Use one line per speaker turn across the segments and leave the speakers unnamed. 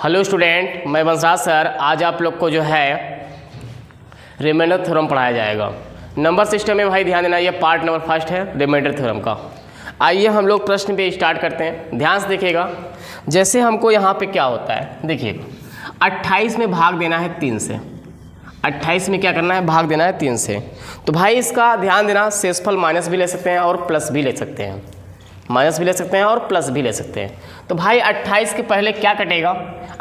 Hello student, मैं Vanshraj sir. आज आप लोग को जो है रिमाइंडर थ्योरम पढ़ाया जाएगा। नंबर सिस्टम में भाई ध्यान देना, ये पार्ट नंबर फर्स्ट है रिमाइंडर थ्योरम का। आइए हम लोग प्रश्न पे स्टार्ट करते हैं। ध्यान से देखिएगा, जैसे हमको यहाँ पे क्या होता है, देखिएगा 28 में भाग देना है 3 से। 28 में क्या करना है, भाग देना है 3 से। तो भाई इसका ध्यान देना, शेषफल माइनस भी ले सकते हैं और प्लस भी ले सकते हैं, माइनस भी ले सकते हैं और प्लस भी ले सकते हैं। तो भाई 28 के पहले क्या कटेगा,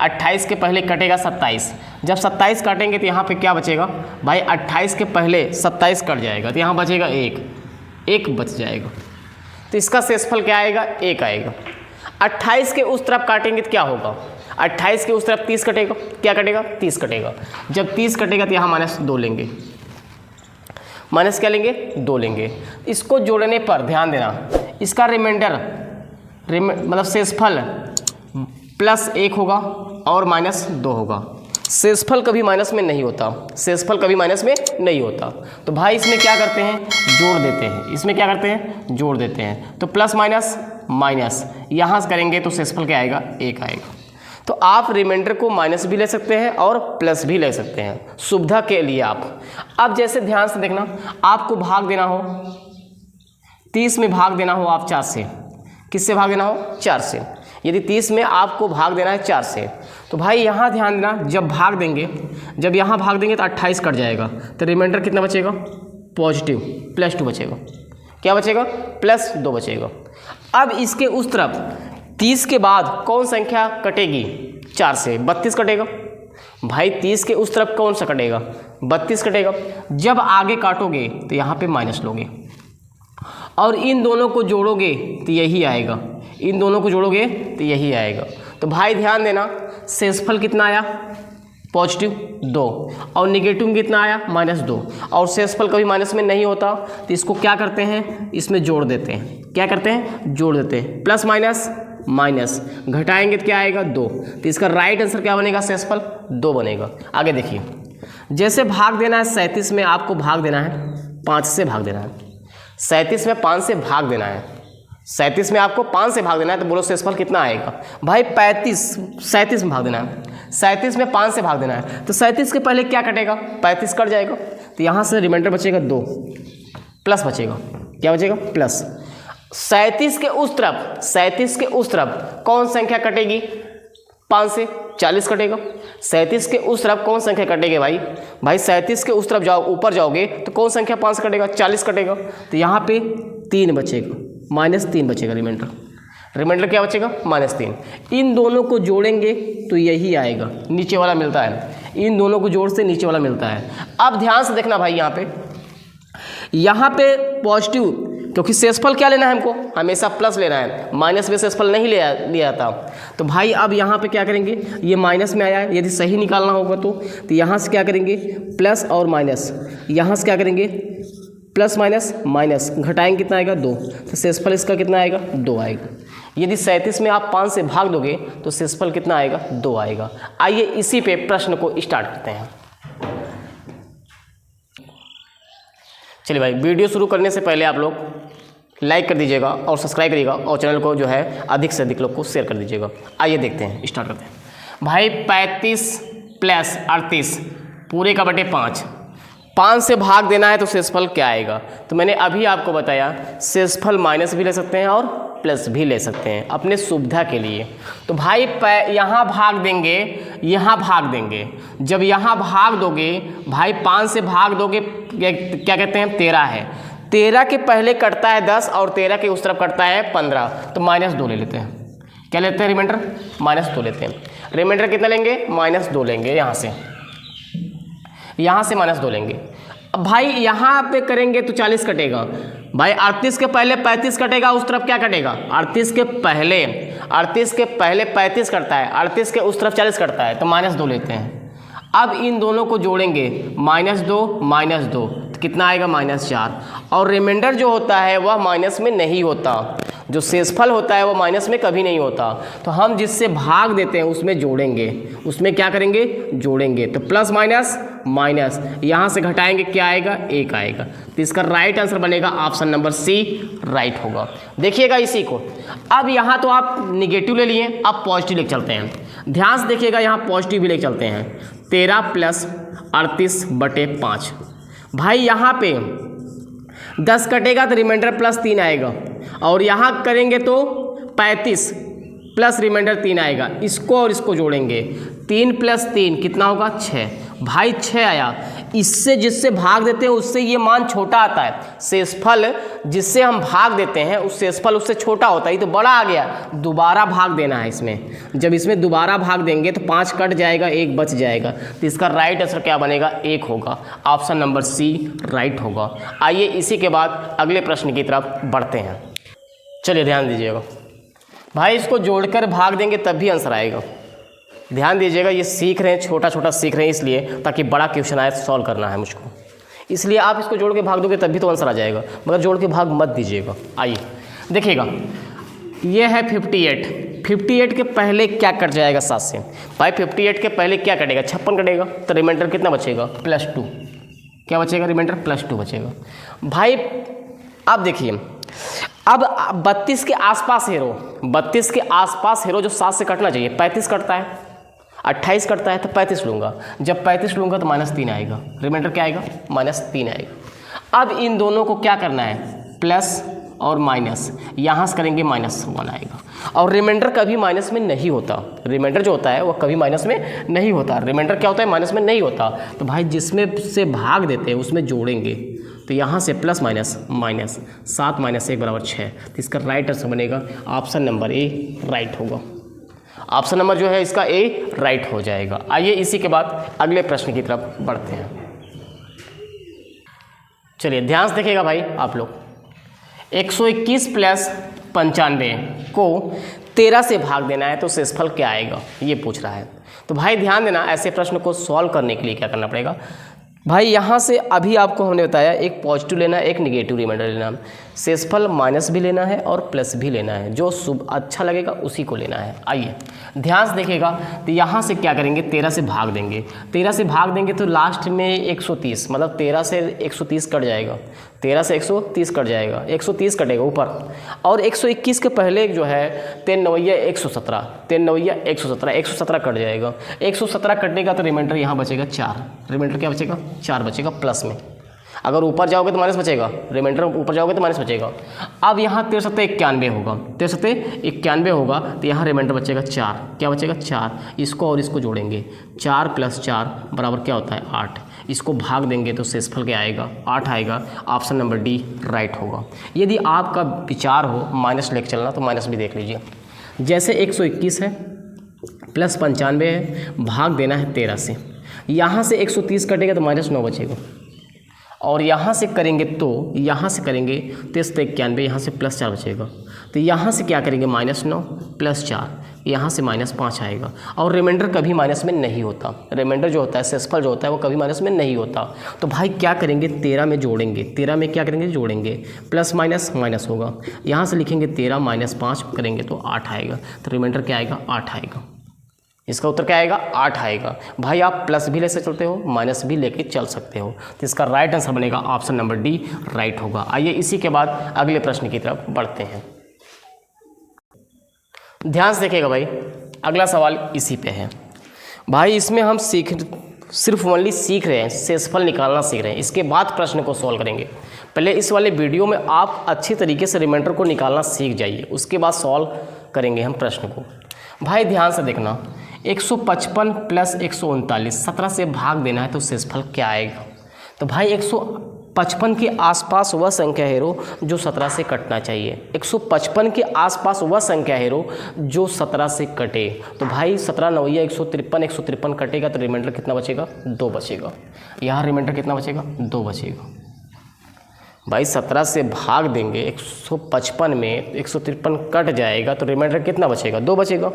28 के पहले कटेगा 27। जब 27 काटेंगे तो यहाँ पे क्या बचेगा भाई, 28 के पहले 27 कट जाएगा तो यहाँ बचेगा 1 बच जाएगा। तो इसका शेषफल क्या आएगा, 1 आएगा। 28 के उस तरफ काटेंगे तो क्या होगा, 28 के उस तरफ 30 कटेगा, क्या कटेगा 30 कटेगा। जब 30 कटेगा तो यहाँ -2 लेंगे, माइनस क्या लेंगे 2 लेंगे। इसको जोड़ने पर ध्यान देना, इसका रिमाइंडर मतलब शेषफल +1 होगा और -2 होगा। शेषफल कभी माइनस में नहीं होता, शेषफल कभी माइनस में नहीं होता। तो भाई इसमें क्या करते हैं, जोड़ देते हैं। इसमें क्या करते हैं, जोड़ देते हैं। तो प्लस माइनस माइनस यहाँ से करेंगे तो शेषफल क्या आएगा, 1 आएगा। तो आप रिमाइंडर को माइनस भी ले सकते हैं और प्लस भी ले सकते हैं, सुविधा के लिए आप। अब जैसे ध्यान से देखना, आपको भाग देना हो 30 में भाग देना हो आप 4 से। किससे भाग देना हो, 4 से। यदि 30 में आपको भाग देना है 4 से, तो भाई यहाँ ध्यान देना, जब भाग देंगे, जब यहाँ भाग देंगे तो 28 कट जाएगा। तो रिमाइंडर कितना बचेगा, पॉजिटिव +2 बचेगा। क्या बचेगा, +2 बचेगा। अब इसके उस तरफ 30 के बाद कौन संख्या कटेगी, 4 से 32 कटेगा। भाई 30 के उस तरफ कौन सा कटेगा, 32 कटेगा। जब आगे काटोगे तो यहाँ पे माइनस लोगे और इन दोनों को जोड़ोगे तो यही आएगा, इन दोनों को जोड़ोगे तो यही आएगा। तो भाई ध्यान देना, शेषफल कितना आया, पॉजिटिव 2 और निगेटिव में कितना आया, -2। और शेषफल कभी माइनस में नहीं होता, तो इसको क्या करते हैं, इसमें जोड़ देते हैं। क्या करते हैं, जोड़ देते हैं। प्लस माइनस माइनस घटाएंगे तो क्या आएगा, 2। तो इसका राइट आंसर क्या बनेगा, शेषफल 2 बनेगा। आगे देखिए, जैसे भाग देना है 37 में, आपको भाग देना है 5 से भाग देना है। 37 में 5 से भाग देना है, 37 में आपको 5 से भाग देना है। तो बोलो शेषफल कितना आएगा भाई, 37 में भाग देना है, 37 में 5 से भाग देना है। तो 37 के पहले क्या कटेगा, 35 कट जाएगा। तो यहाँ से रिमाइंडर बचेगा 2, प्लस बचेगा, क्या बचेगा, प्लस। 37 के उस तरफ, 37 के उस तरफ कौन संख्या कटेगी, 5 से 40 कटेगा। 37 के उस तरफ कौन संख्या कटेगी भाई, 37 के उस तरफ जाओ, ऊपर जाओगे तो कौन संख्या 5 से कटेगा, 40 कटेगा। तो यहाँ पे 3 बचेगा, -3 बचेगा रिमाइंडर। रिमाइंडर क्या बचेगा, -3। इन दोनों को जोड़ेंगे तो यही आएगा, नीचे वाला मिलता है। इन दोनों को जोड़ से नीचे वाला मिलता है। अब ध्यान से देखना भाई, यहाँ पे पॉजिटिव, क्योंकि शेषफल क्या लेना है हमको, हमेशा प्लस लेना है, माइनस में शेषफल नहीं लिया था। तो भाई अब यहाँ पे क्या करेंगे, ये माइनस में आया है, यदि सही निकालना होगा तो यहाँ से क्या करेंगे, प्लस और माइनस, यहाँ से क्या करेंगे, प्लस माइनस माइनस घटाएंगे कितना आएगा, 2। तो शेषफल इसका कितना आएगा, 2 आएगा। यदि 37 में आप 5 से भाग दोगे तो शेषफल कितना आएगा, 2 आएगा। आइए इसी पे प्रश्न को स्टार्ट करते हैं। चलिए भाई, वीडियो शुरू करने से पहले आप लोग लाइक कर दीजिएगा और सब्सक्राइब करिएगा और चैनल को जो है अधिक से अधिक लोग को शेयर कर दीजिएगा। आइए देखते हैं, स्टार्ट करते हैं भाई। 35 + 38 पूरे का बटे 5 से भाग देना है तो शेषफल क्या आएगा। तो मैंने अभी आपको बताया, शेषफल माइनस भी ले सकते हैं और प्लस भी ले सकते हैं अपने सुविधा के लिए। तो भाई यहाँ भाग देंगे, यहाँ भाग देंगे। जब यहाँ भाग दोगे भाई, 5 से भाग दोगे, क्या कहते हैं, 13 है। 13 के पहले कटता है 10 और 13 के उस तरफ कटता है 15। तो -2 ले लेते हैं। क्या लेते हैं रिमाइंडर, -2 लेते हैं। रिमाइंडर कितना लेंगे, -2 लेंगे। यहाँ से -2 लेंगे। अब भाई यहाँ पे करेंगे तो 40 कटेगा भाई। 38 के पहले 35 कटेगा, उस तरफ क्या कटेगा, 38 के पहले 35 कटता है, 38 के उस तरफ 40 कटता है। तो -2 लेते हैं। अब इन दोनों को जोड़ेंगे, -2 -2, तो तो कितना आएगा -4। और रिमाइंडर जो होता है वह माइनस में नहीं होता, जो शेषफल होता है वो माइनस में कभी नहीं होता। तो हम जिससे भाग देते हैं उसमें जोड़ेंगे, उसमें क्या करेंगे, जोड़ेंगे। तो प्लस माइनस माइनस, यहाँ से घटाएंगे क्या आएगा, 1 आएगा। तो इसका राइट आंसर बनेगा ऑप्शन नंबर सी राइट होगा। देखिएगा इसी को, अब यहाँ तो आप निगेटिव ले लिए, अब पॉजिटिव लेके चलते हैं। ध्यान से देखिएगा, यहाँ पॉजिटिव भी लेके चलते हैं। 13 + 38/5। भाई यहाँ पे 10 कटेगा तो रिमाइंडर +3 आएगा, और यहाँ करेंगे तो 35 प्लस रिमाइंडर 3 आएगा। इसको और इसको जोड़ेंगे, 3 + 3 कितना होगा, 6। भाई 6 आया। इससे जिससे भाग देते हैं उससे ये मान छोटा आता है। शेषफल जिससे हम भाग देते हैं उस शेषफल उससे छोटा होता है। ये तो बड़ा आ गया, दोबारा भाग देना है इसमें। जब इसमें दोबारा भाग देंगे तो 5 कट जाएगा, 1 बच जाएगा। तो इसका राइट आंसर क्या बनेगा, 1 होगा। ऑप्शन नंबर सी राइट होगा। आइए इसी के बाद अगले प्रश्न की तरफ बढ़ते हैं। चलिए ध्यान दीजिएगा भाई, इसको जोड़कर भाग देंगे तब भी आंसर आएगा। ध्यान दीजिएगा, ये सीख रहे हैं, छोटा छोटा सीख रहे हैं इसलिए, ताकि बड़ा क्वेश्चन आए सॉल्व करना है मुझको, इसलिए आप इसको जोड़ के भाग दोगे तब भी तो आंसर आ जाएगा, मगर जोड़ के भाग मत दीजिएगा। आइए देखिएगा, ये है 58। 58 के पहले क्या कट जाएगा 7 से। भाई 58 के पहले क्या कटेगा, 56 कटेगा। तो रिमाइंडर कितना बचेगा, +2। क्या बचेगा, रिमाइंडर +2 बचेगा। भाई अब देखिए, अब 32 के आसपास हेरो, 32 के आसपास हेरो जो 7 से कटना चाहिए, 35 कटता है, 28 कटता है, तो 35 लूँगा। जब 35 लूँगा तो -3 आएगा, रिमाइंडर क्या आएगा, -3 आएगा। अब इन दोनों को क्या करना है, प्लस और माइनस, यहाँ से करेंगे -1 आएगा। और रिमाइंडर कभी माइनस में नहीं होता, रिमाइंडर जो होता है वो कभी माइनस में नहीं होता। रिमाइंडर क्या होता है, माइनस में नहीं होता। तो भाई जिसमें से भाग देते हैं उसमें जोड़ेंगे, तो यहाँ से प्लस माइनस माइनस, 7 - 1 = 6। तो इसका राइट आंसर बनेगा ऑप्शन नंबर ए राइट होगा। ऑप्शन नंबर जो है इसका ए राइट हो जाएगा। आइए इसी के बाद अगले प्रश्न की तरफ बढ़ते हैं। चलिए ध्यान से देखिएगा भाई आप लोग, 121 + 95 को 13 से भाग देना है तो शेषफल क्या आएगा, ये पूछ रहा है। तो भाई ध्यान देना, ऐसे प्रश्न को सॉल्व करने के लिए क्या करना पड़ेगा भाई, यहाँ से अभी आपको हमने बताया एक पॉजिटिव लेना है, एक निगेटिव रिमाइंडर लेना है। शेषफल माइनस भी लेना है और प्लस भी लेना है, जो शुभ अच्छा लगेगा उसी को लेना है। आइए ध्यान से देखिएगा, तो यहाँ से क्या करेंगे, 13 से भाग देंगे। 13 से भाग देंगे तो लास्ट में 130, मतलब 13 से 130 कट जाएगा, 13 से 130 कट जाएगा, 130 कटेगा ऊपर। और 121 के पहले जो है 3 9 117, 3 9 117, 117 कट जाएगा। 117 कटेगा तो रिमाइंडर यहाँ बचेगा 4, रिमाइंडर क्या बचेगा, 4 बचेगा प्लस में। अगर ऊपर जाओगे तो माइनस बचेगा, रिमाइंडर ऊपर जाओगे तो माइनस बचेगा। अब यहाँ 63 91 होगा, 63 91 होगा, तो यहाँ रिमाइंडर बचेगा 4। क्या बचेगा, 4। इसको और इसको जोड़ेंगे, 4 + 4 बराबर क्या होता है, 8। इसको भाग देंगे तो शेषफल क्या आएगा, 8 आएगा। ऑप्शन नंबर डी राइट होगा। यदि आपका विचार हो माइनस लेके चलना तो माइनस भी देख लीजिए। जैसे 121 है प्लस 95 है, भाग देना है 13 से। यहाँ से 130 कटेगा तो -9 बचेगा, और यहाँ से करेंगे तो यहाँ से करेंगे 93 91, यहाँ से +4 बचेगा। तो यहाँ से क्या करेंगे, -9 + 4, यहाँ से -5 आएगा। और रिमाइंडर कभी माइनस में नहीं होता, रिमाइंडर जो होता है शेषफल जो होता है वो कभी माइनस में नहीं होता। तो भाई क्या करेंगे, 13 में जोड़ेंगे, 13 में क्या करेंगे, जोड़ेंगे, प्लस माइनस माइनस होगा। यहाँ से लिखेंगे 13 - 5 करेंगे तो 8 आएगा। तो रिमाइंडर क्या आएगा, 8 आएगा। इसका उत्तर क्या आएगा, 8 आएगा। भाई आप प्लस भी ले से चलते हो, माइनस भी लेके चल सकते हो। तो इसका राइट आंसर बनेगा ऑप्शन नंबर डी राइट होगा। आइए इसी के बाद अगले प्रश्न की तरफ बढ़ते हैं। ध्यान से देखिएगा भाई, अगला सवाल इसी पे है। भाई इसमें हम सिर्फ ओनली सीख रहे हैं, शेषफल निकालना सीख रहे हैं। इसके बाद प्रश्न को सॉल्व करेंगे। पहले इस वाले वीडियो में आप अच्छी तरीके से रिमाइंडर को निकालना सीख जाइए, उसके बाद सॉल्व करेंगे हम प्रश्न को। भाई ध्यान से देखना, 155 + 139, 17 से भाग देना है तो शेषफल क्या आएगा। तो भाई 155 के आसपास वह संख्या हेरो जो 17 से कटना चाहिए। 155 के आसपास वह संख्या हेरो जो 17 से कटे। तो भाई 17 9 153, 153 कटेगा तो रिमाइंडर कितना बचेगा, 2 बचेगा। यहाँ रिमाइंडर कितना बचेगा, 2 बचेगा। भाई 17 से भाग देंगे 155 में 153 कट जाएगा तो रिमाइंडर कितना बचेगा? 2 बचेगा।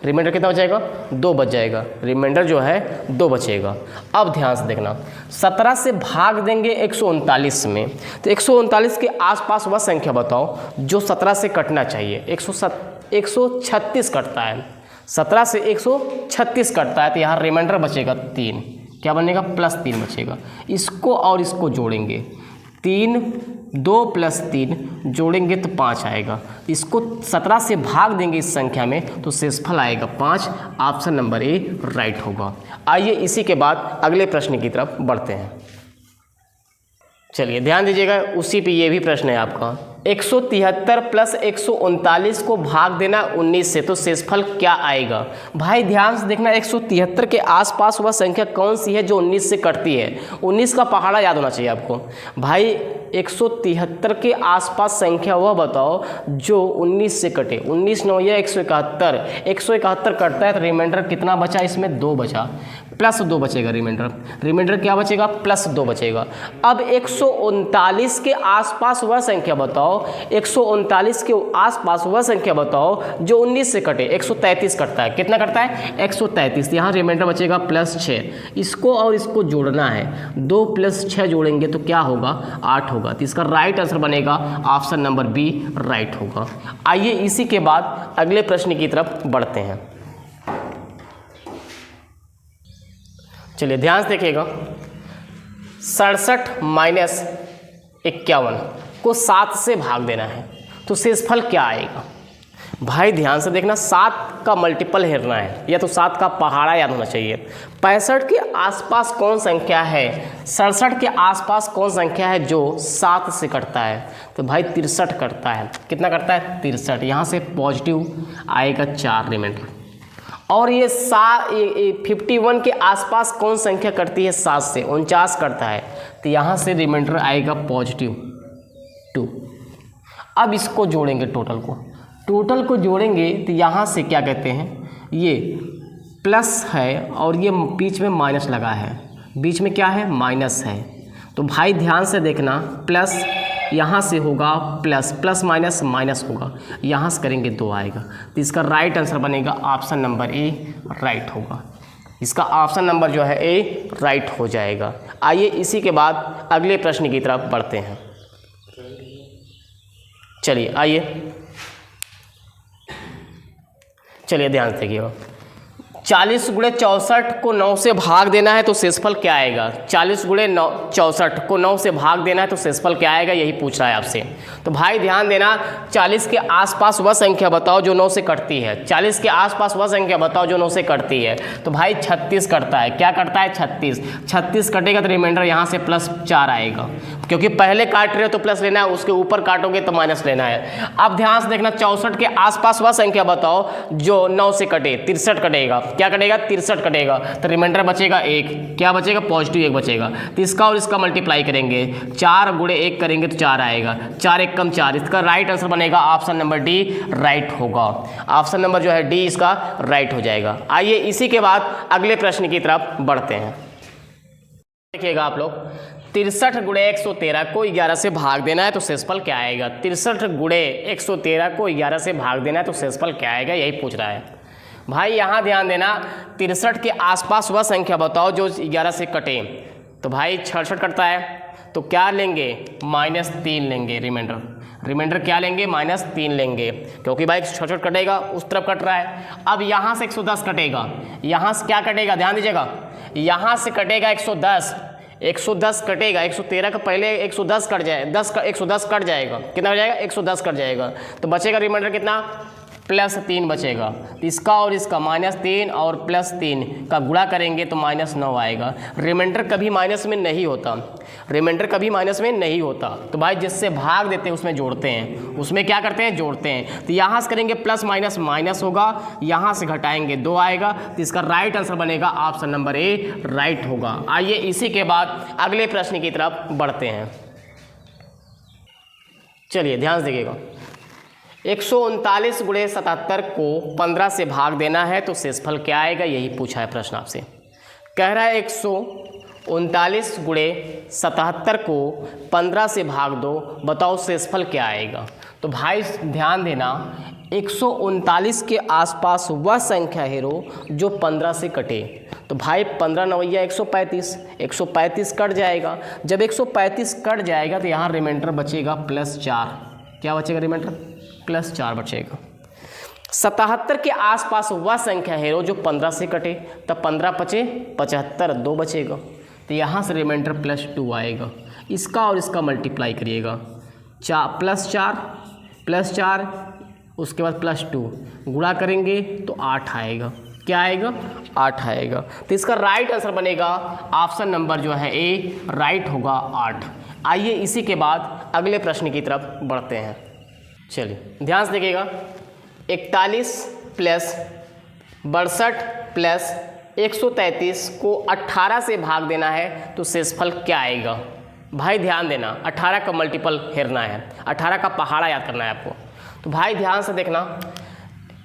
रिमाइंडर कितना बचेगा? 2 बच जाएगा। रिमाइंडर जो है 2 बचेगा। अब ध्यान से देखना, 17 से भाग देंगे 139 में, तो 139 के आसपास वह संख्या बताओ जो 17 से कटना चाहिए। 136 कटता है, 17 से 136 कटता है, तो यहाँ रिमाइंडर बचेगा 3। क्या बनेगा? +3 बचेगा। इसको और इसको जोड़ेंगे, 3 2 + 3 जोड़ेंगे तो 5 आएगा। इसको 17 से भाग देंगे इस संख्या में तो शेषफल आएगा 5। ऑप्शन नंबर ए राइट होगा। आइए इसी के बाद अगले प्रश्न की तरफ बढ़ते हैं। चलिए ध्यान दीजिएगा, उसी पे ये भी प्रश्न है आपका। 173 + 139 को भाग देना 19 से, तो शेषफल क्या आएगा? भाई ध्यान से देखना, 173 के आसपास वह संख्या कौन सी है जो 19 से कटती है? 19 का पहाड़ा याद होना चाहिए आपको। भाई 173 के आसपास संख्या वह बताओ जो 19 से कटे। 19 9 या 171, 171 कटता है तो रिमाइंडर कितना बचा? इसमें 2 बचा, +2 बचेगा। रिमाइंडर क्या बचेगा? +2 बचेगा। अब 139 के आसपास वह संख्या बताओ, 139 के आसपास वह संख्या बताओ जो 19 से कटे। 133 कटता है, कितना कटता है? 133। यहाँ रिमाइंडर बचेगा +6। इसको और इसको जोड़ना है, 2 + 6 जोड़ेंगे तो क्या होगा? 8 होगा। तो इसका राइट आंसर बनेगा ऑप्शन नंबर बी राइट होगा। आइए इसी के बाद अगले प्रश्न की तरफ बढ़ते हैं। चलिए ध्यान से देखिएगा, 67 - 51 को 7 से भाग देना है तो शेषफल क्या आएगा? भाई ध्यान से देखना, 7 का मल्टीपल हेरना है या तो 7 का पहाड़ा याद होना चाहिए। 65 के आसपास कौन संख्या है? 67 के आसपास कौन संख्या है जो 7 से कटता है? तो भाई 63 कटता है। कितना कटता है? 63। यहाँ से पॉजिटिव आएगा 4 रिमाइंडर। और ये 51 के आसपास कौन संख्या कटती है? 7 से 49 कटता है, तो यहाँ से रिमाइंडर आएगा +2। अब इसको जोड़ेंगे, टोटल को जोड़ेंगे तो यहाँ से क्या कहते हैं, ये प्लस है और ये बीच में माइनस लगा है। बीच में क्या है? माइनस है। तो भाई ध्यान से देखना, प्लस यहाँ से होगा प्लस माइनस होगा, यहाँ से करेंगे 2 आएगा। तो इसका राइट आंसर बनेगा ऑप्शन नंबर ए राइट होगा। इसका ऑप्शन नंबर जो है ए राइट हो जाएगा। आइए इसी के बाद अगले प्रश्न की तरफ बढ़ते हैं। चलिए ध्यान से देखिएगा, 40 × 64 को 9 से भाग देना है तो शेषफल क्या आएगा? 40 × 64 को 9 से भाग देना है तो शेषफल क्या आएगा? यही पूछ रहा है आपसे। तो भाई ध्यान देना, 40 के आसपास वह संख्या बताओ जो 9 से कटती है। 40 के आसपास वह संख्या बताओ जो 9 से कटती है। तो भाई 36 कटता है। क्या कटता है? 36 कटेगा तो रिमाइंडर यहाँ से +4 आएगा, क्योंकि पहले काट रहे हो तो प्लस लेना है, उसके ऊपर काटोगे तो माइनस लेना है। अब ध्यान से देखना, 64 के आसपास वह संख्या बताओ जो 9 से कटे। 63 कटेगा। क्या कटेगा? 63 कटेगा, तो रिमाइंडर बचेगा 1। क्या बचेगा? +1 बचेगा। तो इसका और इसका मल्टीप्लाई करेंगे, 4 × 1 करेंगे तो 4 आएगा। 4 × 1 = 4। इसका राइट आंसर बनेगा ऑप्शन नंबर डी राइट होगा। ऑप्शन नंबर जो है डी इसका राइट हो जाएगा। आइए इसी के बाद अगले प्रश्न की तरफ बढ़ते हैं। देखिएगा आप लोग, 63 × 113 को 11 से भाग देना है तो शेषफल क्या आएगा? 63 × 113 को 11 से भाग देना है तो शेषफल क्या आएगा? यही पूछ रहा है। भाई यहाँ ध्यान देना, 63 के आसपास वह संख्या बताओ जो 11 से कटे। तो भाई 66 कटता है, तो क्या लेंगे? -3 लेंगे। रिमाइंडर क्या लेंगे? -3 लेंगे, क्योंकि भाई 66 कटेगा, उस तरफ कट रहा है। अब यहाँ से 110 कटेगा। यहाँ से क्या कटेगा? ध्यान दीजिएगा, यहाँ से कटेगा 110 कटेगा। 113 का पहले 110 कट जाए, 110 कट जाएगा। कितना हो जाएगा? 110 कट जाएगा। तो बचेगा रिमाइंडर कितना? +3 बचेगा। तो इसका और इसका -3 और +3 का गुणा करेंगे तो -9 आएगा। रिमाइंडर कभी माइनस में नहीं होता। तो भाई जिससे भाग देते हैं उसमें जोड़ते हैं, उसमें क्या करते हैं? जोड़ते हैं। तो यहाँ से करेंगे +- होगा, यहाँ से घटाएंगे 2 आएगा। तो इसका राइट आंसर बनेगा ऑप्शन नंबर ए राइट होगा। आइए इसी के बाद अगले प्रश्न की तरफ बढ़ते हैं। चलिए ध्यान से देखिएगा, 139 × 77 को 15 से भाग देना है तो शेषफल क्या आएगा? यही पूछा है प्रश्न आपसे। कह रहा है 39 गुणे 77 को 15 से भाग दो, बताओ शेषफल क्या आएगा। तो भाई ध्यान देना, 139 के आसपास वह संख्या है रो जो 15 से कटे। तो भाई 15 नवैया 135, 135 कट जाएगा। जब 135 कट जाएगा तो यहाँ रिमाइंडर बचेगा +4। क्या बचेगा रिमाइंडर? +4 बचेगा। 77 के आसपास वह संख्या है जो 15 से कटे, तब 15 पचे 75, 2 बचेगा। तो यहाँ से रिमाइंडर +2 आएगा। इसका और इसका मल्टीप्लाई करिएगा, +4 उसके बाद +2 गुणा करेंगे तो 8 आएगा। क्या आएगा? 8 आएगा। तो इसका राइट आंसर बनेगा ऑप्शन नंबर जो है ए, राइट होगा 8। आइए इसी के बाद अगले प्रश्न की तरफ बढ़ते हैं। चलिए ध्यान से देखिएगा, 41 + 62 + 133 को 18 से भाग देना है तो शेषफल क्या आएगा। भाई ध्यान देना, 18 का मल्टीपल हेरना है, 18 का पहाड़ा याद करना है आपको। तो भाई ध्यान से देखना,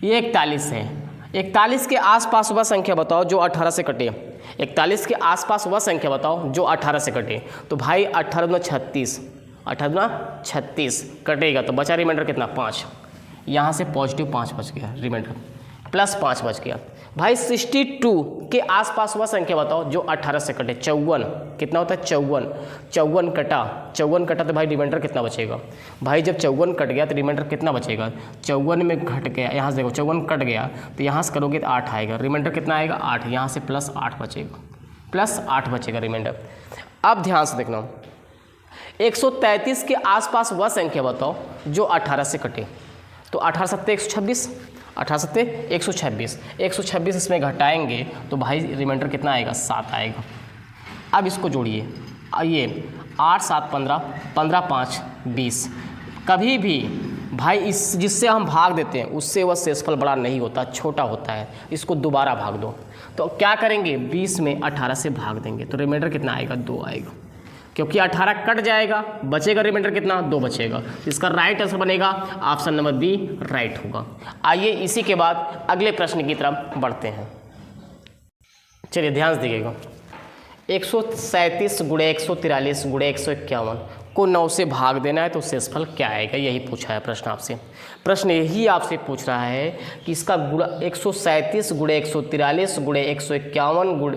ये 41 है। 41 के आसपास वह संख्या बताओ जो 18 से कटे। 41 के आसपास वह संख्या बताओ जो 18 से कटे। तो भाई 18 दूना 36, 18 दूना 36 कटेगा तो बचा रिमाइंडर कितना? 5। यहाँ से +5 बच गया, रिमाइंडर +5 बच गया। भाई 62 के आसपास वह संख्या बताओ जो 18 से कटे। 54 कितना होता है? 54 कटा तो भाई रिमाइंडर कितना बचेगा? भाई जब 54 कट गया तो रिमाइंडर कितना बचेगा? 54 में घट गया, यहाँ से देखो 54 कट गया तो यहाँ से करोगे तो 8 आएगा। रिमाइंडर कितना आएगा? 8। यहाँ से +8 बचेगा, +8 बचेगा रिमाइंडर। अब ध्यान से देखना, 133 के आसपास वह संख्या बताओ जो 18 से कटे। तो 18 सत्ते 126, 18 सत्ते 126, 126 इसमें घटाएंगे तो भाई रिमाइंडर कितना आएगा? 7 आएगा। अब इसको जोड़िए, आइए 8 7 15, 15 5 20। कभी भी भाई इस जिससे हम भाग देते हैं उससे वह शेषफल बड़ा नहीं होता, छोटा होता है। इसको दोबारा भाग दो तो क्या करेंगे? 20 में 18 से भाग देंगे तो रिमाइंडर कितना आएगा? 2 आएगा। क्योंकि 18 कट जाएगा, बचेगा रिमाइंडर कितना? 2 बचेगा। इसका राइट आंसर बनेगा ऑप्शन नंबर बी, राइट होगा। आइए इसी के बाद अगले प्रश्न की तरफ बढ़ते हैं। चलिए ध्यान से देखिएगा, 137 गुणे 143 गुणे 151 को 9 से भाग देना है तो शेषफल क्या आएगा, यही पूछा है प्रश्न आपसे। प्रश्न यही आपसे पूछ रहा है कि इसका गुणा 137 गुणे 143 गुणे 151 गुण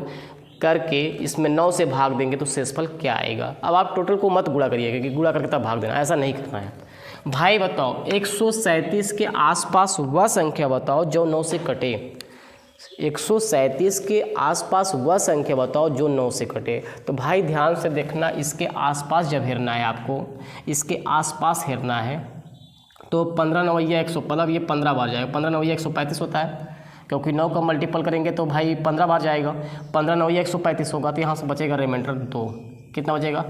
करके इसमें 9 से भाग देंगे तो शेषफल क्या आएगा। अब आप टोटल को मत गुणा करिएगा कि गुणा करके तब भाग देना, ऐसा नहीं करना है। भाई बताओ 137 के आसपास वह संख्या बताओ जो 9 से कटे। 137 के आसपास वह संख्या बताओ जो 9 से कटे। तो भाई ध्यान से देखना, इसके आसपास जब हेरना है आपको, इसके आसपास हेरना है तो 15 नवैया 100, मतलब ये 15 बार जाएगा। 15 नवैया 135 होता है, क्योंकि 9 का मल्टीपल करेंगे तो भाई 15 बार जाएगा। 15 नवैया 135 होगा तो यहाँ से बचेगा रिमाइंडर 2। कितना बचेगा?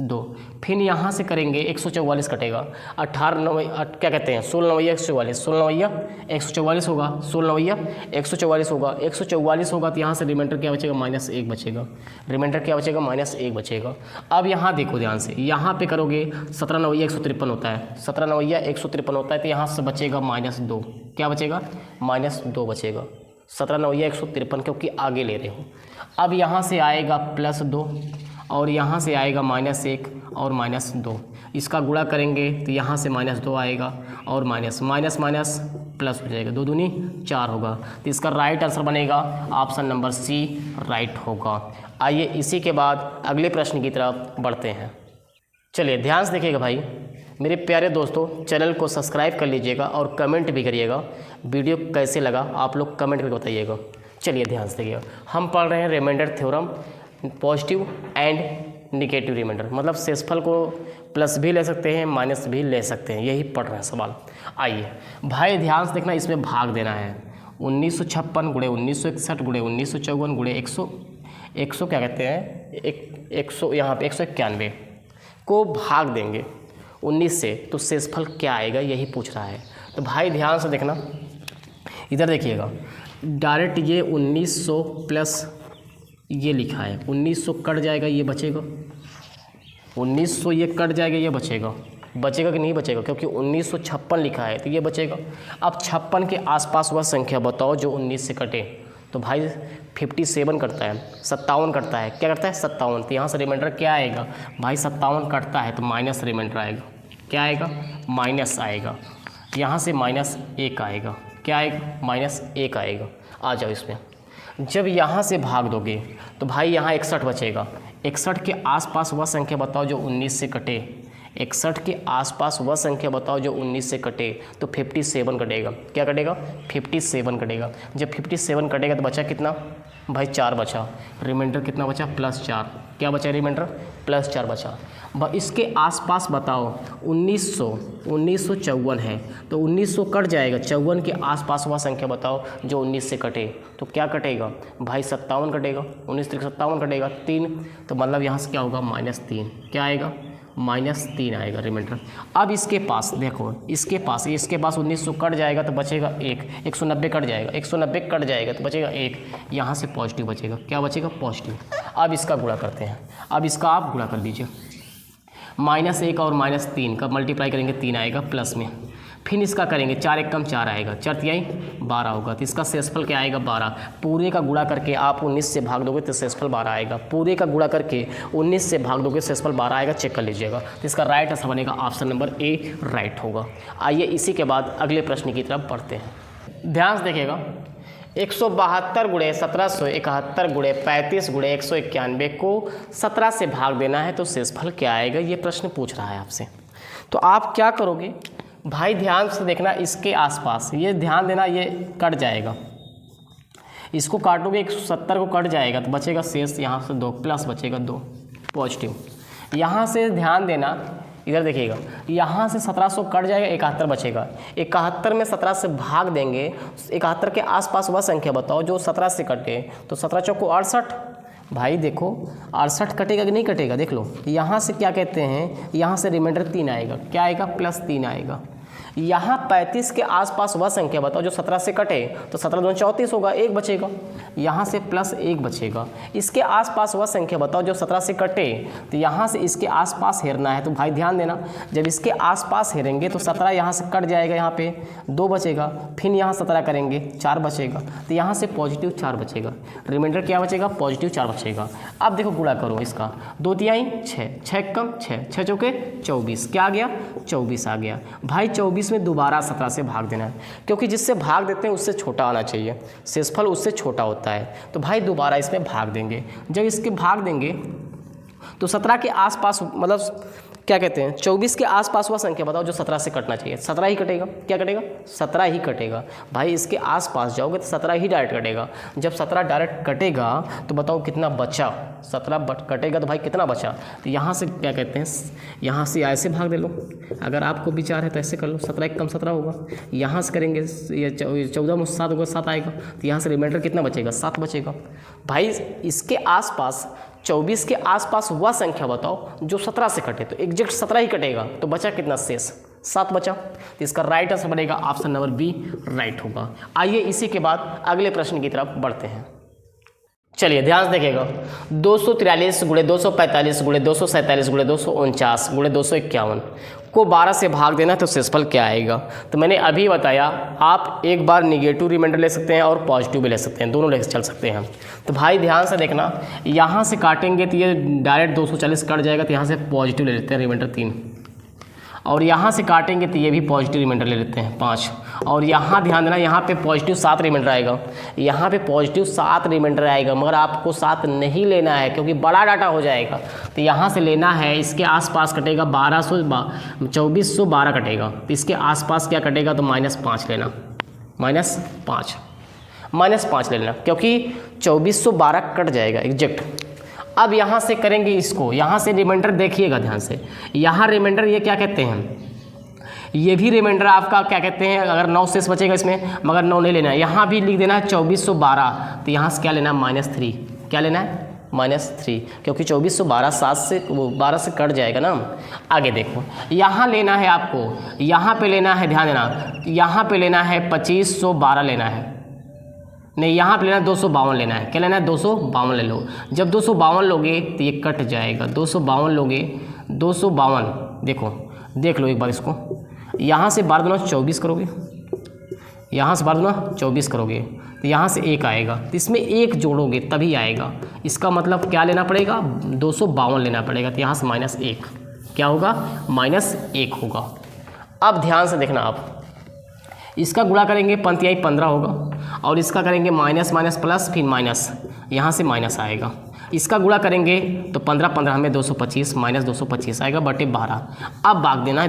2। फिर यहाँ से करेंगे 144 कटेगा। 18 नवैया क्या कहते हैं, 16 नवैया 144, 16 नवैया 144 होगा, 16 नवैया 144 होगा, 144 होगा तो यहाँ से रिमाइंडर क्या बचेगा? -1 बचेगा। रिमाइंडर क्या बचेगा? -1 बचेगा। अब यहाँ देखो ध्यान से, यहाँ पे करोगे 17 नवैया 153 होता है, 17 नवैया 153 होता है तो यहाँ से बचेगा -2। क्या बचेगा? -2 बचेगा। 17 नवैया 153 क्योंकि आगे ले रहे हो। अब यहाँ से आएगा +2 और यहाँ से आएगा -1 और -2। इसका गुणा करेंगे तो यहाँ से -2 आएगा और माइनस प्लस हो जाएगा, 2 दूनी 4 होगा। तो इसका राइट आंसर बनेगा ऑप्शन नंबर सी, राइट होगा। आइए इसी के बाद अगले प्रश्न की तरफ बढ़ते हैं। चलिए ध्यान से देखिएगा भाई मेरे प्यारे दोस्तों, चैनल को सब्सक्राइब कर लीजिएगा और कमेंट भी करिएगा। वीडियो कैसे लगा आप लोग कमेंट करके बताइएगा। चलिए ध्यान से देखिएगा, हम पढ़ रहे हैं remainder theorem, positive and negative remainder, मतलब शेषफल को प्लस भी ले सकते हैं माइनस भी ले सकते हैं, यही पढ़ रहे हैं सवाल। आइए भाई ध्यान से देखना, इसमें भाग देना है 1956 गुणे 1961 गुणे 1954 गुणे 100 क्या कहते हैं 100 यहाँ पे 191 को भाग देंगे 19 से तो शेषफल क्या आएगा, यही पूछ रहा है। तो भाई ध्यान से देखना, इधर देखिएगा डायरेक्ट ये 1900 प्लस ये लिखा है, 1900 कट जाएगा ये बचेगा, 1900 ये कट जाएगा ये बचेगा, बचेगा कि नहीं बचेगा, क्योंकि 1956 लिखा है तो ये बचेगा। अब 56 के आसपास वह संख्या बताओ जो 19 से कटे, तो भाई 57 कटता है, 57 कटता है, क्या करता है 57, तो यहाँ से रिमाइंडर क्या आएगा भाई 57 कटता है तो माइनस रिमाइंडर आएगा, क्या आएगा माइनस आएगा, यहाँ से -1 आएगा, क्या आएगा -1 आएगा। आ जाओ इसमें, जब यहाँ से भाग दोगे तो भाई यहाँ 61 बचेगा, 61 के आसपास वह संख्या बताओ जो 19 से कटे, 61 के आसपास वह संख्या बताओ जो 19 से कटे, तो 57 कटेगा, क्या कटेगा 57 कटेगा। जब 57 कटेगा तो बचा कितना भाई 4 बचा, रिमाइंडर कितना बचा +4, क्या बचा रिमाइंडर +4 बचा। इसके आसपास बताओ 1954 है तो 1900 कट जाएगा, 54 के आसपास वह संख्या बताओ जो 19 से कटे, तो क्या कटेगा भाई 57 कटेगा, 19 से 57 कटेगा 3, तो मतलब यहाँ से क्या होगा -3, क्या आएगा -3 आएगा रिमाइंडर। अब इसके पास देखो, इसके पास 1900 कट जाएगा तो बचेगा 1, 190 कट जाएगा, 190 कट जाएगा तो बचेगा 1, यहाँ से पॉजिटिव बचेगा, क्या बचेगा पॉजिटिव। अब इसका गुणा करते हैं, अब इसका आप गुणा कर दीजिए, -1 और -3 का मल्टीप्लाई करेंगे 3 आएगा प्लस में, फिर इसका करेंगे 4 × 1 = 4 आएगा, 4 × 3 = 12 होगा, तो इसका शेषफल क्या आएगा 12। पूरे का गुणा करके आप 19 से भाग दोगे तो शेषफल 12 आएगा, पूरे का गुणा करके 19 से भाग दोगे शेषफल 12 आएगा, चेक कर लीजिएगा। तो इसका राइट आंसर बनेगा ऑप्शन नंबर ए राइट होगा। आइए इसी के बाद अगले प्रश्न की तरफ बढ़ते हैं। ध्यान से देखिएगा, 172 × 1771 × 35 × 191 को 17 से भाग देना है तो शेषफल क्या आएगा, ये प्रश्न पूछ रहा है आपसे। तो आप क्या करोगे भाई, ध्यान से देखना, इसके आसपास ये ध्यान देना, ये कट जाएगा, इसको काटोगे 170 को कट जाएगा तो बचेगा शेष यहाँ से 2 प्लस बचेगा 2 पॉजिटिव। यहाँ से ध्यान देना, इधर देखिएगा, यहाँ से 1700 कट जाएगा, 71 बचेगा, 71 में 17 से भाग देंगे, 71 के आसपास वह संख्या बताओ जो 17 से कटे, तो 17 चौको 68, भाई देखो 68 कटेगा कि नहीं कटेगा, देख लो, यहाँ से क्या कहते हैं, यहाँ से रिमाइंडर 3 आएगा, क्या आएगा +3 आएगा। यहाँ 35 के आसपास वह संख्या बताओ जो 17 से कटे, तो 17 दूनी 34 होगा, 1 बचेगा, यहाँ से +1 बचेगा। इसके आसपास वह संख्या बताओ जो 17 से कटे, तो यहाँ से इसके आसपास हेरना है, तो भाई ध्यान देना, जब इसके आसपास हेरेंगे तो 17 यहाँ से कट जाएगा, यहाँ पे 2 बचेगा, फिर यहाँ 17 करेंगे 4 बचेगा, तो यहाँ से +4 बचेगा, रिमाइंडर क्या बचेगा +4 बचेगा। अब देखो गुणा करो इसका, 2 तिहाई 6, 6 कम 6, 6 चौके 24, क्या आ गया 24 आ गया। भाई 24 में दोबारा 17 से भाग देना है, क्योंकि जिससे भाग देते हैं उससे छोटा आना चाहिए, शेषफल उससे छोटा होता है, तो भाई दोबारा इसमें भाग देंगे। जब इसके भाग देंगे तो 17 के आसपास, मतलब क्या कहते हैं 24 के आसपास वह संख्या बताओ जो 17 से कटना चाहिए, 17 ही कटेगा, क्या कटेगा 17 ही कटेगा। भाई इसके आसपास जाओगे तो 17 ही डायरेक्ट कटेगा, जब 17 डायरेक्ट कटेगा तो बताओ कितना बचा, 17 कटेगा तो भाई कितना बचा, तो यहाँ से क्या कहते हैं, यहाँ से ऐसे भाग दे लो, अगर आपको विचार है तो ऐसे कर लो, 17 × 17 होगा, यहाँ से करेंगे ये 14 में 7 होगा, 7 आएगा, तो यहाँ से रिमाइंडर कितना बचेगा 7 बचेगा। भाई इसके आसपास 24 के आसपास वह संख्या बताओ जो 17 से कटे, तो एग्जैक्ट 17 ही कटेगा, तो बचा कितना शेष 7 बचा, तो इसका राइट आंसर बनेगा ऑप्शन नंबर बी राइट होगा। आइए इसी के बाद अगले प्रश्न की तरफ बढ़ते हैं। चलिए ध्यान से देखिएगा, 243 × 245 × 247 × 249 × 251 को 12 से भाग देना तो शेषफल क्या आएगा। तो मैंने अभी बताया, आप एक बार निगेटिव रिमाइंडर ले सकते हैं और पॉजिटिव भी ले सकते हैं, दोनों लेकर चल सकते हैं। तो भाई ध्यान से देखना, यहाँ से काटेंगे तो ये डायरेक्ट 240 कट जाएगा, तो यहाँ से पॉजिटिव ले लेते हैं रिमाइंडर 3, और यहाँ से काटेंगे तो ये भी पॉजिटिव रिमाइंडर ले लेते हैं 5, और यहाँ ध्यान देना, यहाँ पे पॉजिटिव 7 रिमाइंडर आएगा, यहाँ पे पॉजिटिव 7 रिमाइंडर आएगा, मगर आपको 7 नहीं लेना है क्योंकि बड़ा डाटा हो जाएगा, तो यहाँ से लेना है, इसके आसपास कटेगा 2412 कटेगा, तो इसके आसपास क्या कटेगा, तो -5 लेना, -5 लेना, क्योंकि 2412 कट जाएगा एग्जैक्ट। अब यहाँ से करेंगे इसको, यहाँ से रिमाइंडर देखिएगा ध्यान से, यहाँ रिमाइंडर ये क्या कहते हैं, ये भी रिमाइंडर आपका क्या कहते हैं, अगर 9 शेष बचेगा इसमें, मगर 9 नहीं लेना है, यहाँ भी लिख देना है 2412, तो यहाँ से क्या लेना है -3, क्या लेना है -3, क्योंकि 2412 12 से कट जाएगा ना। आगे देखो, यहाँ लेना है आपको, यहाँ पे लेना है, ध्यान देना, यहाँ पे लेना है 2512 लेना है, नहीं यहाँ पे लेना 252 लेना है, क्या लेना है 252 ले लो। जब 252 लोगे तो ये कट जाएगा, 252 लोगे, 252 देखो, देख लो एक बार इसको, यहाँ से 12 दूना 24 करोगे, यहाँ से 12 दूना 24 करोगे, तो यहाँ से 1 आएगा, तो इसमें 1 जोड़ोगे तभी आएगा। इसका मतलब क्या लेना पड़ेगा, 252 लेना पड़ेगा। तो यहाँ से -1 क्या होगा, -1 होगा। अब ध्यान से देखना, आप इसका गुणा करेंगे पंक्तियाई 15 होगा, और इसका करेंगे माइनस माइनस प्लस, फिर माइनस, यहाँ से माइनस आएगा। इसका गुणा करेंगे तो 15 15 हमें 225, -225 आएगा बटे 12। अब भाग देना है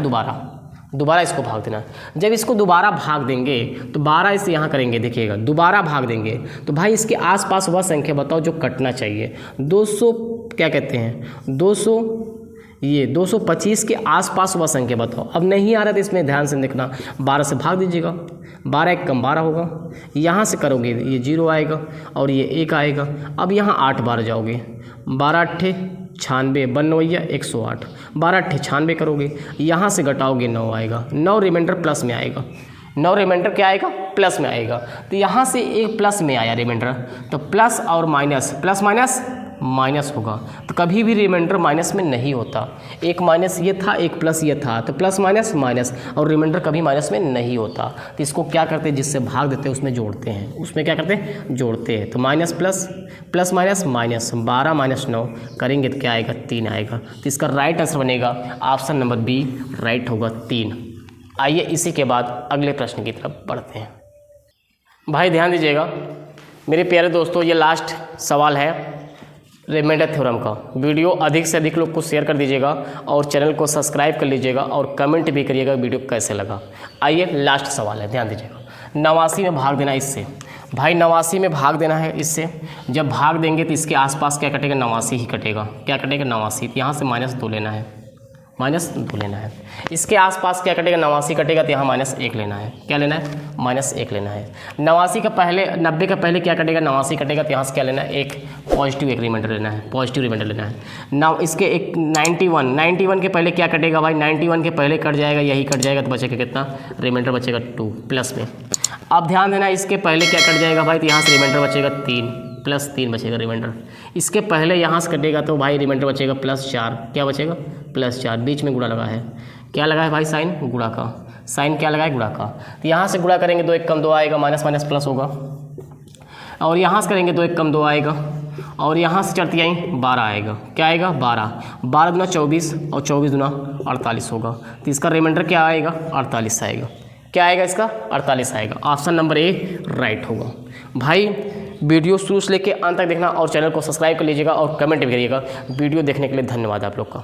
दोबारा इसको भाग देना है। जब इसको दोबारा भाग देंगे तो 12 इसे यहाँ करेंगे, देखिएगा दोबारा भाग देंगे तो भाई इसके आसपास वह संख्या बताओ जो कटना चाहिए। 200 क्या कहते हैं, 225 के आसपास वह संख्या बताओ। अब नहीं आ रहा तो इसमें ध्यान से देखना, 12 से भाग दीजिएगा, 12 1 कम 12 होगा। यहाँ से करोगे ये 0 आएगा और ये 1 आएगा। अब यहाँ 8 बार जाओगे, 12 8 96, 92 108, 12 8 96 करोगे, यहाँ से घटाओगे 9 आएगा, 9 रिमाइंडर प्लस में आएगा, 9 रिमाइंडर क्या आएगा, प्लस में आएगा। तो यहाँ से एक प्लस में आया रिमाइंडर, तो प्लस और माइनस, प्लस माइनस माइनस होगा। तो कभी भी रिमाइंडर माइनस में नहीं होता, एक माइनस ये था एक प्लस ये था, तो प्लस माइनस माइनस, और रिमाइंडर कभी माइनस में नहीं होता। तो इसको क्या करते हैं, जिससे भाग देते हैं उसमें जोड़ते हैं, उसमें क्या करते हैं, जोड़ते हैं। तो minus plus, plus minus minus, 12 - 9 करेंगे तो क्या आएगा, 3 आएगा। तो इसका राइट आंसर बनेगा ऑप्शन नंबर बी, राइट होगा 3। आइए इसी के बाद अगले प्रश्न की तरफ बढ़ते हैं। भाई ध्यान दीजिएगा मेरे प्यारे दोस्तों, ये लास्ट सवाल है रिमाइंडर थ्योरम का। वीडियो अधिक से अधिक लोग को शेयर कर दीजिएगा और चैनल को सब्सक्राइब कर लीजिएगा और कमेंट भी करिएगा वीडियो कैसे लगा। आइए लास्ट सवाल है, ध्यान दीजिएगा। 89 में भाग देना इससे, भाई 89 में भाग देना है इससे। जब भाग देंगे तो इसके आसपास क्या कटेगा, 89 ही कटेगा। क्या कटेगा, 89। तो यहाँ से -2 लेना है, -2 लेना है। इसके आसपास क्या कटेगा, 89 कटेगा, तो यहाँ -1 लेना है। क्या लेना है, -1 लेना है। 89 का पहले, 90 का पहले क्या कटेगा, 89 कटेगा, तो यहाँ से क्या लेना है, एक पॉजिटिव एक रिमाइंडर लेना है, पॉजिटिव रिमाइंडर लेना है। ना इसके एक 91 के पहले क्या कटेगा भाई, 91 के पहले कट जाएगा, यही कट जाएगा, तो बचेगा कितना, रिमाइंडर बचेगा 2 प्लस में। अब ध्यान देना, इसके पहले क्या कट जाएगा भाई, तो यहाँ से रिमाइंडर बचेगा 3 +3 बचेगा रिमाइंडर। इसके पहले यहाँ से कटेगा तो भाई रिमाइंडर बचेगा +4, क्या बचेगा, +4। बीच में गुणा लगा है, क्या लगा है भाई, साइन गुणा का, साइन क्या लगा है, गुणा का। तो यहाँ से गुणा करेंगे 2 1 कम 2 आएगा, माइनस माइनस प्लस होगा, और यहाँ से करेंगे 2 1 कम 2 आएगा, और यहाँ से चढ़ती आई 12 आएगा। क्या आएगा, 12 दूना 24 और 24 दूना 48 होगा। तो इसका रिमाइंडर क्या आएगा, 48 आएगा। क्या आएगा इसका, 48 आएगा। ऑप्शन नंबर ए राइट होगा। भाई वीडियो शुरू से लेके अंत तक देखना और चैनल को सब्सक्राइब कर लीजिएगा और कमेंट भी करिएगा। वीडियो देखने के लिए धन्यवाद आप लोग का।